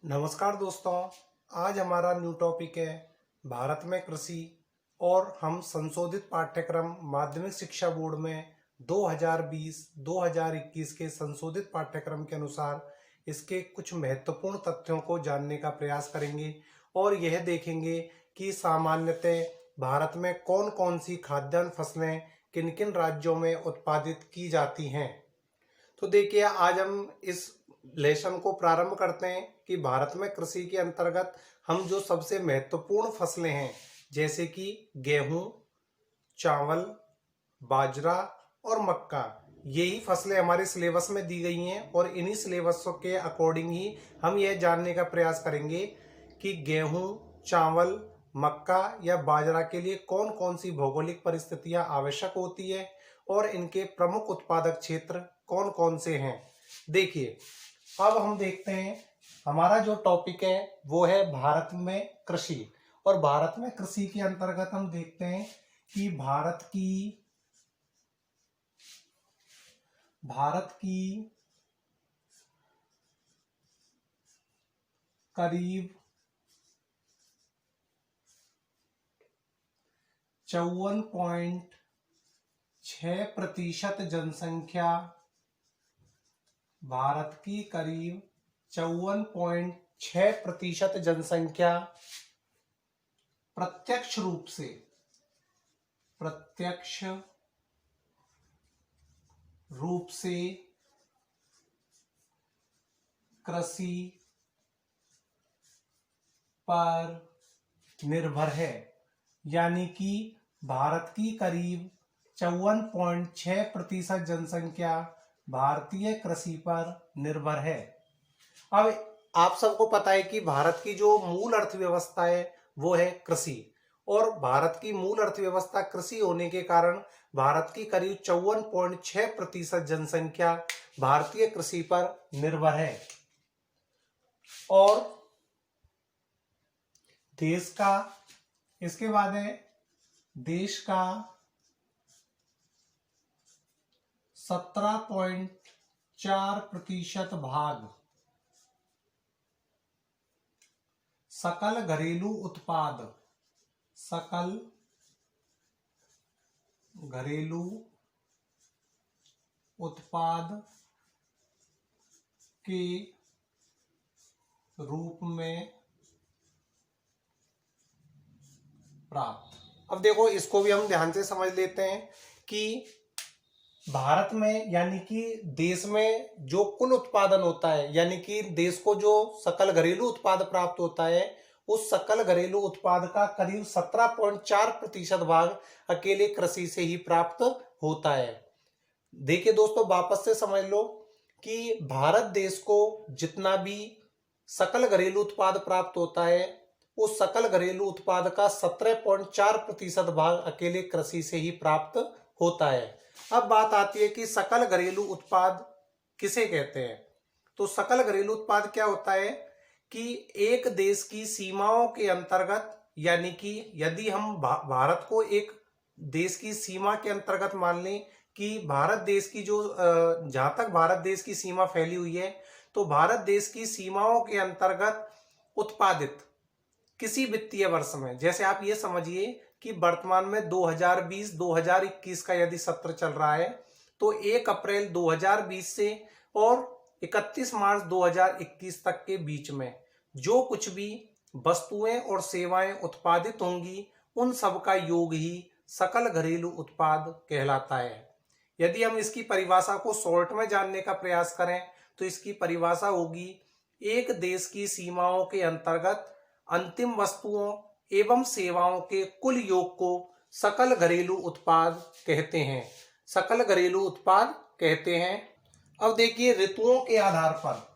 नमस्कार दोस्तों। आज हमारा न्यू टॉपिक है भारत में कृषि। और हम संशोधित पाठ्यक्रम माध्यमिक शिक्षा बोर्ड में 2020-2021 के संशोधित पाठ्यक्रम के अनुसार इसके कुछ महत्वपूर्ण तथ्यों को जानने का प्रयास करेंगे और यह देखेंगे कि सामान्यतः भारत में कौन कौन सी खाद्यान्न फसलें किन किन राज्यों में उत्पादित की जाती हैं। तो देखिए, आज हम इस लेसन को प्रारंभ करते हैं कि भारत में कृषि के अंतर्गत हम जो सबसे महत्वपूर्ण फसलें हैं जैसे कि गेहूं, चावल, बाजरा और मक्का, यही फसलें हमारे सिलेबस में दी गई हैं और इन्हीं सिलेबसों के अकॉर्डिंग ही हम यह जानने का प्रयास करेंगे कि गेहूं, चावल, मक्का या बाजरा के लिए कौन कौन सी भौगोलिक परिस्थितियां आवश्यक होती है और इनके प्रमुख उत्पादक क्षेत्र कौन कौन से हैं। देखिए, अब हम देखते हैं, हमारा जो टॉपिक है वो है भारत में कृषि। और भारत में कृषि के अंतर्गत हम देखते हैं कि भारत की करीब 54.6% जनसंख्या, भारत की करीब 54.6% जनसंख्या प्रत्यक्ष रूप से कृषि पर निर्भर है। यानी कि भारत की करीब 54.6% जनसंख्या भारतीय कृषि पर निर्भर है। अब आप सबको पता है कि भारत की जो मूल अर्थव्यवस्था है वो है कृषि, और भारत की मूल अर्थव्यवस्था कृषि होने के कारण भारत की करीब 54.6% जनसंख्या भारतीय कृषि पर निर्भर है। और इसके बाद है देश का 17.4% भाग सकल घरेलू उत्पाद के रूप में प्राप्त। अब देखो, इसको भी हम ध्यान से समझ लेते हैं कि भारत में, यानी कि देश में जो कुल उत्पादन होता है, यानी कि देश को जो सकल घरेलू उत्पाद प्राप्त होता है, उस सकल घरेलू उत्पाद का करीब 17.4% भाग अकेले कृषि से ही प्राप्त होता है। देखिए दोस्तों, वापस से समझ लो कि भारत देश को जितना भी सकल घरेलू उत्पाद प्राप्त होता है, उस सकल घरेलू उत्पाद का 17.4% भाग अकेले कृषि से ही प्राप्त होता है। अब बात आती है कि सकल घरेलू उत्पाद किसे कहते हैं। तो सकल घरेलू उत्पाद क्या होता है कि एक देश की सीमाओं के अंतर्गत, यानी कि यदि हम भारत को एक देश की सीमा के अंतर्गत मान लें कि भारत देश की जो जहां तक भारत देश की सीमा फैली हुई है, तो भारत देश की सीमाओं के अंतर्गत उत्पादित किसी वित्तीय वर्ष में, जैसे आप ये समझिए कि वर्तमान में 2020-2021 का यदि सत्र चल रहा है, तो 1 अप्रैल 2020 से और 31 मार्च 2021 तक के बीच में जो कुछ भी वस्तुएं और सेवाएं उत्पादित होंगी, उन सब का योग ही सकल घरेलू उत्पाद कहलाता है। यदि हम इसकी परिभाषा को शॉर्ट में जानने का प्रयास करें तो इसकी परिभाषा होगी, एक देश की सीमाओं के अंतर्गत अंतिम वस्तुओं एवं सेवाओं के कुल योग को सकल घरेलू उत्पाद कहते हैं। सकल घरेलू उत्पाद कहते हैं। अब देखिए, ऋतुओं के आधार पर अब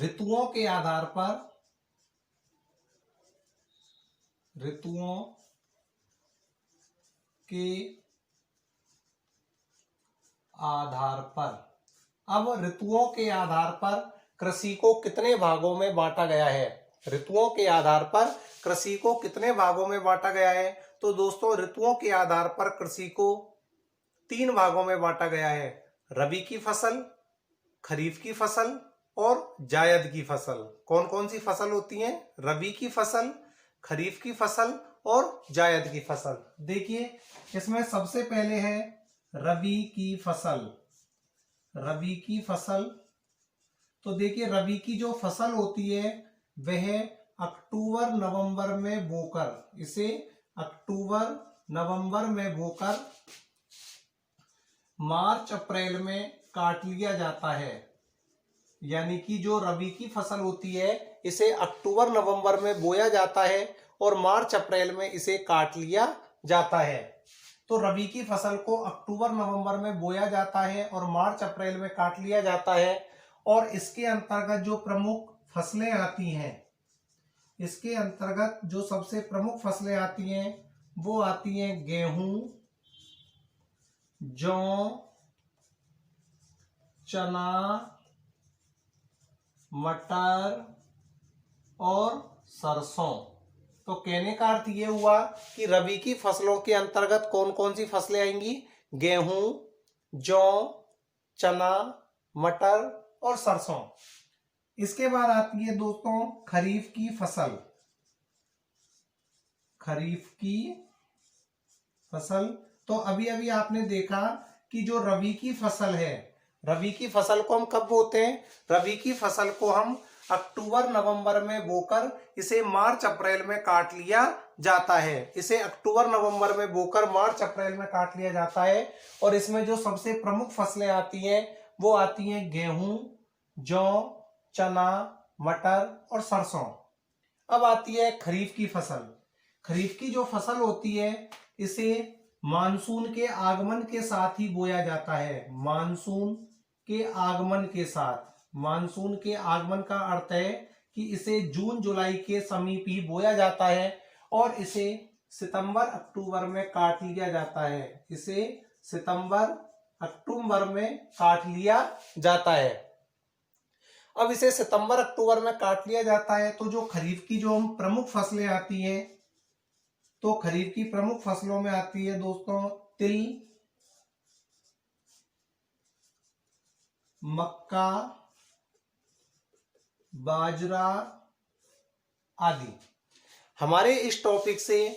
ऋतुओं के आधार पर कृषि को कितने भागों में बांटा गया है। ऋतुओं के आधार पर कृषि को कितने भागों में बांटा गया है। तो दोस्तों, ऋतुओं के आधार पर कृषि को 3 भागों में बांटा गया है: रबी की फसल, खरीफ की फसल और जायद की फसल। कौन कौन सी फसल होती है? रबी की फसल, खरीफ की फसल और जायद की फसल। देखिए इसमें सबसे पहले है रबी की फसल। रबी की फसल, तो देखिए रबी की जो फसल होती है वह अक्टूबर नवंबर में बोकर, इसे अक्टूबर नवंबर में बोकर मार्च अप्रैल में काट लिया जाता है। यानी कि जो रबी की फसल होती है इसे अक्टूबर नवंबर में बोया जाता है और मार्च अप्रैल में इसे काट लिया जाता है। तो रबी की फसल को अक्टूबर नवंबर में बोया जाता है और मार्च अप्रैल में काट लिया जाता है। और इसके अंतर्गत जो प्रमुख फसलें आती हैं, इसके अंतर्गत जो सबसे प्रमुख फसलें आती हैं वो आती हैं गेहूं, जौ, चना, मटर और सरसों। तो कहने का अर्थ ये हुआ कि रबी की फसलों के अंतर्गत कौन कौन सी फसलें आएंगी? गेहूं, जौ, चना, मटर और सरसों। इसके बाद आती है दोस्तों खरीफ की फसल। खरीफ की फसल, तो अभी अभी आपने देखा कि जो रबी की फसल है, रबी की फसल को हम कब बोते हैं? रबी की फसल को हम अक्टूबर नवंबर में बोकर इसे मार्च अप्रैल में काट लिया जाता है। इसे अक्टूबर नवंबर में बोकर मार्च अप्रैल में काट लिया जाता है। और इसमें जो सबसे प्रमुख फसलें आती हैं वो आती हैं गेहूं, जौ, चना, मटर और सरसों। अब आती है खरीफ की फसल। खरीफ की जो फसल होती है इसे मानसून के आगमन के साथ ही बोया जाता है। मानसून के आगमन के साथ, मानसून के आगमन का अर्थ है कि इसे जून जुलाई के समीप ही बोया जाता है और इसे सितंबर अक्टूबर में काट लिया जाता है। इसे सितंबर अक्टूबर में काट लिया जाता है। अब इसे सितंबर अक्टूबर में काट लिया जाता है। तो जो खरीफ की जो प्रमुख फसलें आती हैं, तो खरीफ की प्रमुख फसलों में आती है दोस्तों तिल, मक्का, बाजरा आदि। हमारे इस टॉपिक से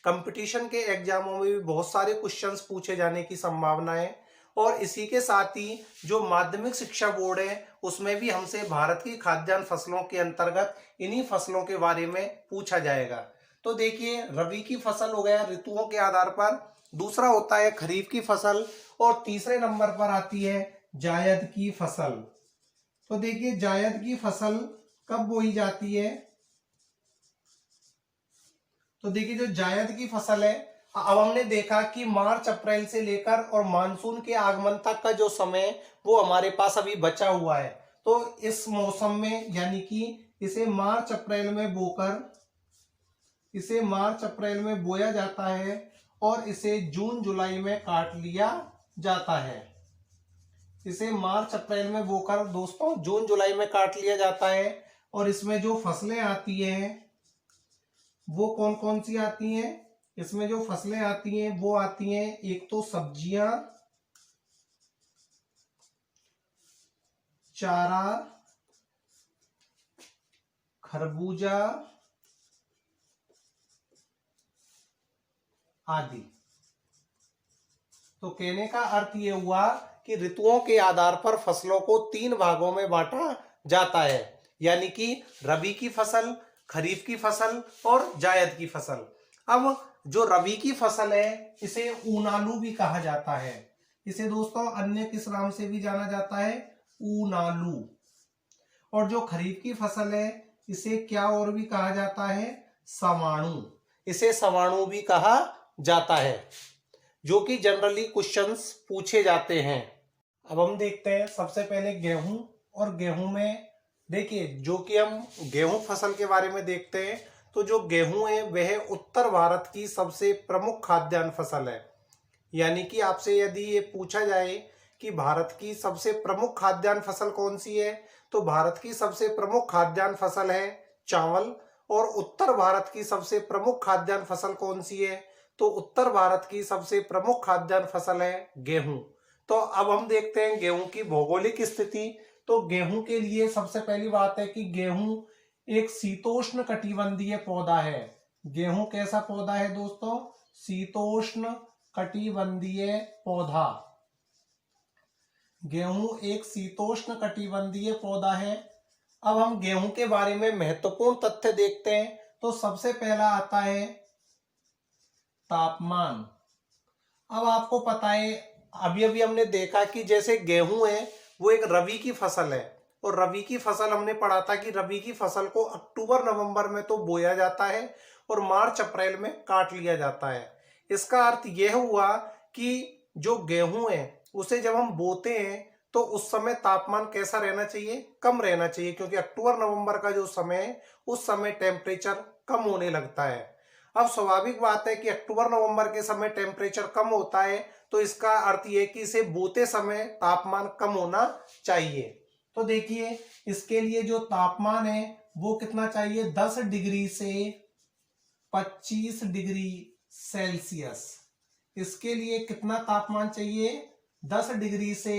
कंपटीशन के एग्जामों में भी बहुत सारे क्वेश्चंस पूछे जाने की संभावना है। और इसी के साथ ही जो माध्यमिक शिक्षा बोर्ड है उसमें भी हमसे भारत की खाद्यान्न फसलों के अंतर्गत इन्हीं फसलों के बारे में पूछा जाएगा। तो देखिए रबी की फसल हो गया ऋतुओं के आधार पर, दूसरा होता है खरीफ की फसल और तीसरे नंबर पर आती है जायद की फसल। तो देखिए जायद की फसल कब बोई जाती है? तो देखिए जो जायद की फसल है, अब हमने देखा कि मार्च अप्रैल से लेकर और मानसून के आगमन तक का जो समय वो हमारे पास अभी बचा हुआ है। तो इस मौसम में यानी कि इसे मार्च अप्रैल में बोकर, इसे मार्च अप्रैल में बोया जाता है और इसे जून जुलाई में काट लिया जाता है। इसे मार्च अप्रैल में बोकर दोस्तों जून जुलाई में काट लिया जाता है। और इसमें जो फसलें आती हैं वो कौन कौन सी आती हैं? इसमें जो फसलें आती हैं वो आती हैं एक तो सब्जियां, चारा, खरबूजा आदि। तो कहने का अर्थ ये हुआ कि ऋतुओं के आधार पर फसलों को तीन भागों में बांटा जाता है, यानी कि रबी की फसल, खरीफ की फसल और जायद की फसल। अब जो रबी की फसल है इसे ऊनालू भी कहा जाता है। इसे दोस्तों अन्य किस नाम से भी जाना जाता है? ऊनालू। और जो खरीफ की फसल है इसे क्या और भी कहा जाता है? सवाणु। इसे सवाणु भी कहा जाता है, जो कि जनरली क्वेश्चंस पूछे जाते हैं। अब हम देखते हैं सबसे पहले गेहूं। और गेहूं में देखिए जो कि हम गेहूं फसल के बारे में देखते हैं, तो जो गेहूं है वह उत्तर भारत की सबसे प्रमुख खाद्यान्न फसल है। यानी कि आपसे यदि ये पूछा जाए कि भारत की सबसे प्रमुख खाद्यान्न फसल कौन सी है, तो भारत की सबसे प्रमुख खाद्यान्न फसल है चावल। और उत्तर भारत की सबसे प्रमुख खाद्यान्न फसल कौन सी है? तो उत्तर भारत की सबसे प्रमुख खाद्यान्न फसल है गेहूं। तो अब हम देखते हैं गेहूं की भौगोलिक स्थिति। तो गेहूं के लिए सबसे पहली बात है कि गेहूं एक शीतोष्ण कटिबंधीय पौधा है। गेहूं कैसा पौधा है दोस्तों? शीतोष्ण कटिबंधीय पौधा। गेहूं एक शीतोष्ण कटिबंधीय पौधा है। अब हम गेहूं के बारे में महत्वपूर्ण तथ्य देखते हैं। तो सबसे पहला आता है तापमान। अब आपको पता है, अभी अभी हमने देखा कि जैसे गेहूं है वो एक रबी की फसल है, और रबी की फसल हमने पढ़ा था कि रबी की फसल को अक्टूबर नवंबर में तो बोया जाता है और मार्च अप्रैल में काट लिया जाता है। इसका अर्थ यह हुआ कि जो गेहूं है उसे जब हम बोते हैं तो उस समय तापमान कैसा रहना चाहिए? कम रहना चाहिए, क्योंकि अक्टूबर नवंबर का जो समय है उस समय टेम्परेचर कम होने लगता है। अब स्वाभाविक बात है कि अक्टूबर नवंबर के समय टेम्परेचर कम होता है, तो इसका अर्थ यह कि इसे बोते समय तापमान कम होना चाहिए। तो देखिए, इसके लिए जो तापमान है वो कितना चाहिए? 10 डिग्री से 25 डिग्री सेल्सियस। इसके लिए कितना तापमान चाहिए? 10 डिग्री से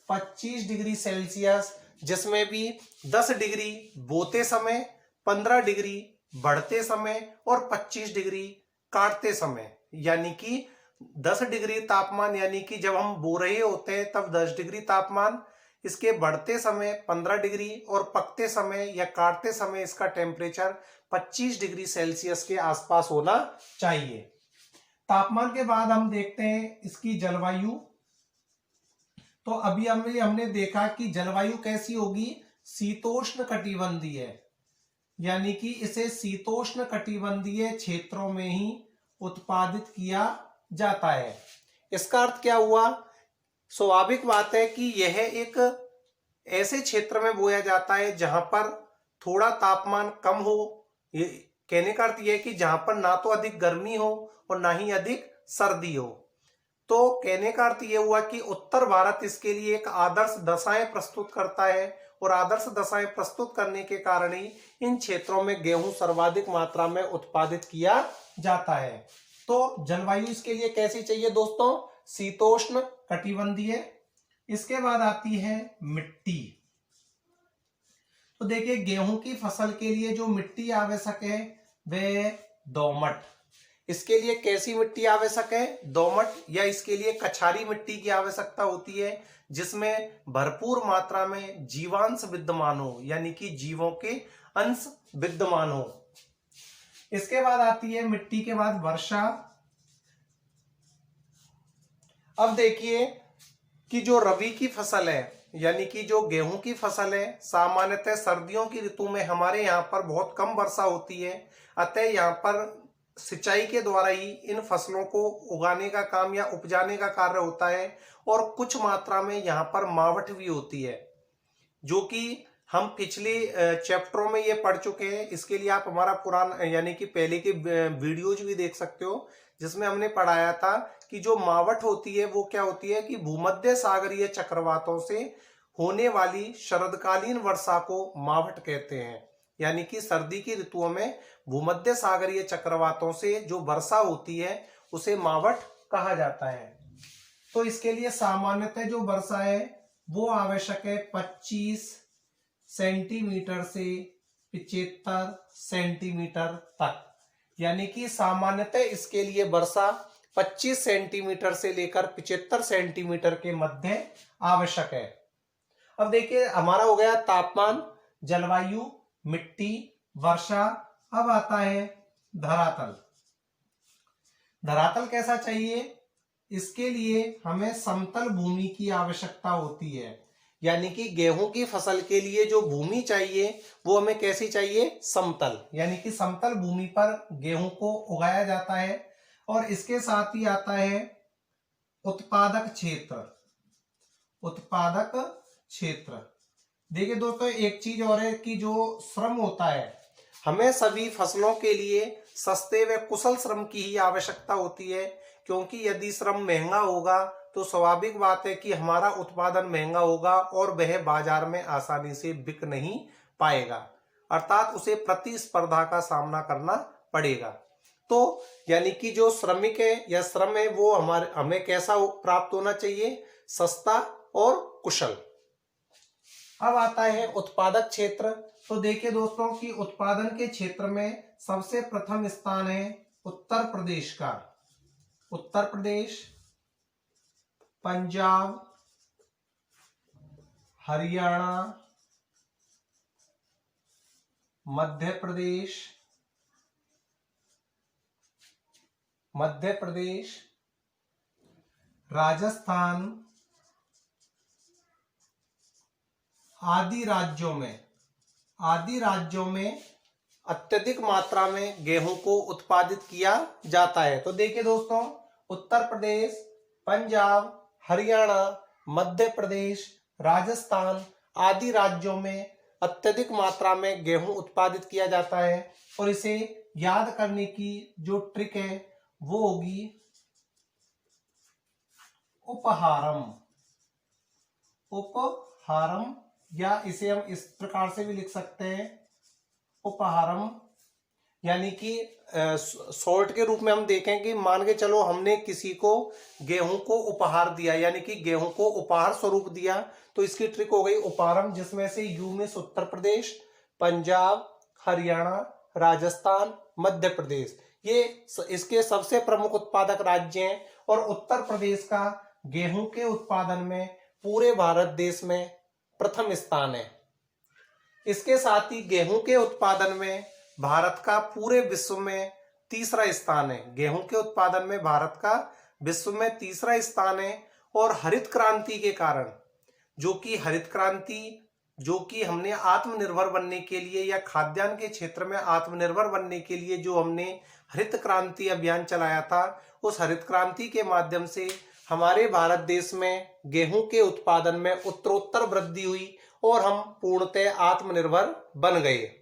25 डिग्री सेल्सियस, जिसमें भी 10 डिग्री बोते समय, 15 डिग्री बढ़ते समय और 25 डिग्री काटते समय। यानी कि 10 डिग्री तापमान यानी कि जब हम बो रहे होते हैं तब 10 डिग्री तापमान, इसके बढ़ते समय 15 डिग्री और पकते समय या काटते समय इसका टेम्परेचर 25 डिग्री सेल्सियस के आसपास होना चाहिए। तापमान के बाद हम देखते हैं इसकी जलवायु। तो अभी हमने देखा कि जलवायु कैसी होगी? शीतोष्ण कटिबंधीय, यानी कि इसे शीतोष्ण कटिबंधीय क्षेत्रों में ही उत्पादित किया जाता है। इसका अर्थ क्या हुआ? स्वाभाविक बात है कि यह एक ऐसे क्षेत्र में बोया जाता है जहां पर थोड़ा तापमान कम हो। ये कहने का अर्थ यह है कि जहां पर ना तो अधिक गर्मी हो और ना ही अधिक सर्दी हो। तो कहने का अर्थ यह हुआ कि उत्तर भारत इसके लिए एक आदर्श दशाएं प्रस्तुत करता है, और आदर्श दशाएं प्रस्तुत करने के कारण ही इन क्षेत्रों में गेहूं सर्वाधिक मात्रा में उत्पादित किया जाता है। तो जलवायु इसके लिए कैसी चाहिए दोस्तों? शीतोष्ण कटिबंधीय। इसके बाद आती है मिट्टी। तो देखिए, गेहूं की फसल के लिए जो मिट्टी आवश्यक है वह दोमट। इसके लिए कैसी मिट्टी आवश्यक है? दोमट, या इसके लिए कछारी मिट्टी की आवश्यकता होती है, जिसमें भरपूर मात्रा में जीवांश विद्यमान हो, यानी कि जीवों के अंश विद्यमान हो। इसके बाद आती है मिट्टी के बाद वर्षा। अब देखिए कि जो रबी की फसल है, यानी कि जो गेहूं की फसल है, सामान्यतः सर्दियों की ऋतु में हमारे यहाँ पर बहुत कम वर्षा होती है। अतः यहाँ पर सिंचाई के द्वारा ही इन फसलों को उगाने का काम या उपजाने का कार्य होता है, और कुछ मात्रा में यहाँ पर मावठ भी होती है, जो कि हम पिछले चैप्टरों में ये पढ़ चुके हैं। इसके लिए आप हमारा पुराना यानी कि पहले के वीडियोज भी देख सकते हो, जिसमें हमने पढ़ाया था कि जो मावठ होती है वो क्या होती है कि भूमध्य सागरीय चक्रवातों से होने वाली शरदकालीन वर्षा को मावठ कहते हैं। यानी कि सर्दी की ऋतुओं में भूमध्य सागरीय चक्रवातों से जो वर्षा होती है उसे मावठ कहा जाता है। तो इसके लिए सामान्यतः जो वर्षा है वो आवश्यक है 25 सेंटीमीटर से 75 सेंटीमीटर तक। यानी कि सामान्यतः इसके लिए वर्षा 25 सेंटीमीटर से लेकर 75 सेंटीमीटर के मध्य आवश्यक है। अब देखिए, हमारा हो गया तापमान, जलवायु, मिट्टी, वर्षा। अब आता है धरातल। धरातल कैसा चाहिए? इसके लिए हमें समतल भूमि की आवश्यकता होती है। यानी कि गेहूं की फसल के लिए जो भूमि चाहिए वो हमें कैसी चाहिए? समतल। यानी कि समतल भूमि पर गेहूं को उगाया जाता है। और इसके साथ ही आता है उत्पादक क्षेत्र। उत्पादक क्षेत्र। देखिए दोस्तों, एक चीज और है कि जो श्रम होता है, हमें सभी फसलों के लिए सस्ते व कुशल श्रम की ही आवश्यकता होती है, क्योंकि यदि श्रम महंगा होगा तो स्वाभाविक बात है कि हमारा उत्पादन महंगा होगा और वह बाजार में आसानी से बिक नहीं पाएगा, अर्थात उसे प्रतिस्पर्धा का सामना करना पड़ेगा। तो यानी कि जो श्रमिक है या श्रम है वो हमें कैसा प्राप्त होना चाहिए? सस्ता और कुशल। अब आता है उत्पादक क्षेत्र। तो देखिए दोस्तों कि उत्पादन के क्षेत्र में सबसे प्रथम स्थान है उत्तर प्रदेश का। उत्तर प्रदेश, पंजाब, हरियाणा, मध्य प्रदेश, राजस्थान आदि राज्यों में अत्यधिक मात्रा में गेहूं को उत्पादित किया जाता है। तो देखिए दोस्तों, उत्तर प्रदेश, पंजाब, हरियाणा, मध्य प्रदेश, राजस्थान आदि राज्यों में अत्यधिक मात्रा में गेहूं उत्पादित किया जाता है। और इसे याद करने की जो ट्रिक है वो होगी उपहारम, या इसे हम इस प्रकार से भी लिख सकते हैं उपहारम। यानी कि शॉर्ट के रूप में हम देखें कि मान के चलो हमने किसी को गेहूं को उपहार दिया, यानी कि गेहूं को उपहार स्वरूप दिया, तो इसकी ट्रिक हो गई उपहारम, जिसमें से यू में उत्तर प्रदेश, पंजाब, हरियाणा, राजस्थान, मध्य प्रदेश ये इसके सबसे प्रमुख उत्पादक राज्य हैं। और उत्तर प्रदेश का गेहूं के उत्पादन में पूरे भारत देश में प्रथम स्थान है। इसके साथ ही गेहूं के उत्पादन में भारत का पूरे विश्व में तीसरा स्थान है। गेहूं के उत्पादन में भारत का विश्व में तीसरा स्थान है। और हरित क्रांति के कारण, जो कि हमने आत्मनिर्भर बनने के लिए या खाद्यान्न के क्षेत्र में आत्मनिर्भर बनने के लिए जो हमने हरित क्रांति अभियान चलाया था, उस हरित क्रांति के माध्यम से हमारे भारत देश में गेहूं के उत्पादन में उत्तरोत्तर वृद्धि हुई और हम पूर्णतः आत्मनिर्भर बन गए।